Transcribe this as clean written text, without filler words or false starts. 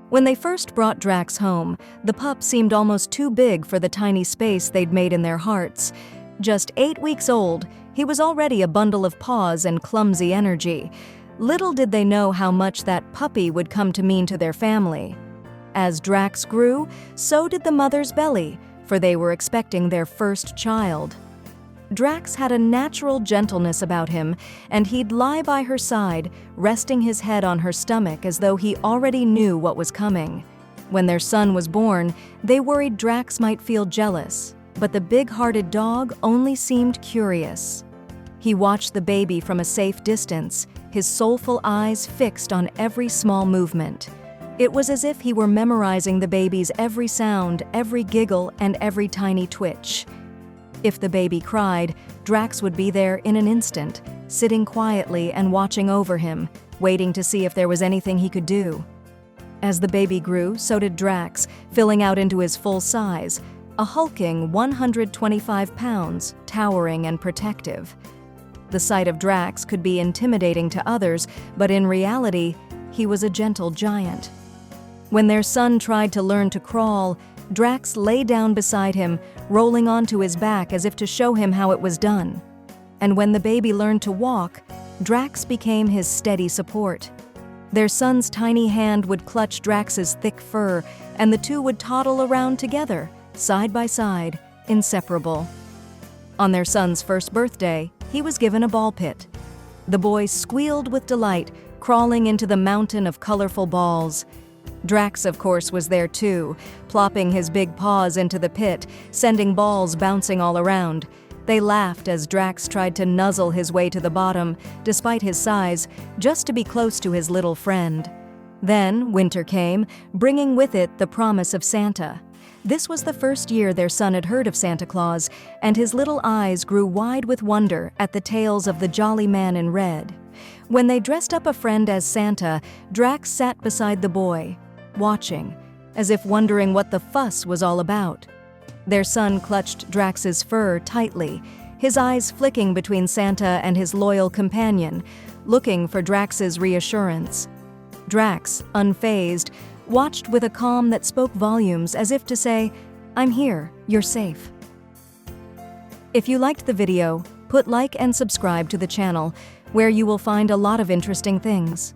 When they first brought Drax home, the pup seemed almost too big for the tiny space they'd made in their hearts. Just 8 weeks old, he was already a bundle of paws and clumsy energy. Little did they know how much that puppy would come to mean to their family. As Drax grew, so did the mother's belly, for they were expecting their first child. Drax had a natural gentleness about him, and he'd lie by her side, resting his head on her stomach as though he already knew what was coming. When their son was born, they worried Drax might feel jealous, but the big-hearted dog only seemed curious. He watched the baby from a safe distance, his soulful eyes fixed on every small movement. It was as if he were memorizing the baby's every sound, every giggle, and every tiny twitch. If the baby cried, Drax would be there in an instant, sitting quietly and watching over him, waiting to see if there was anything he could do. As the baby grew, so did Drax, filling out into his full size, a hulking 125 pounds, towering and protective. The sight of Drax could be intimidating to others, but in reality, he was a gentle giant. When their son tried to learn to crawl, Drax lay down beside him, rolling onto his back as if to show him how it was done. And when the baby learned to walk, Drax became his steady support. Their son's tiny hand would clutch Drax's thick fur, and the two would toddle around together, side by side, inseparable. On their son's first birthday, he was given a ball pit. The boy squealed with delight, crawling into the mountain of colorful balls. Drax, of course, was there too, plopping his big paws into the pit, sending balls bouncing all around. They laughed as Drax tried to nuzzle his way to the bottom, despite his size, just to be close to his little friend. Then winter came, bringing with it the promise of Santa. This was the first year their son had heard of Santa Claus, and his little eyes grew wide with wonder at the tales of the jolly man in red. When they dressed up a friend as Santa, Drax sat beside the boy, watching, as if wondering what the fuss was all about. Their son clutched Drax's fur tightly, his eyes flicking between Santa and his loyal companion, looking for Drax's reassurance. Drax, unfazed, watched with a calm that spoke volumes, as if to say, "I'm here, you're safe." If you liked the video, put like and subscribe to the channel, where you will find a lot of interesting things.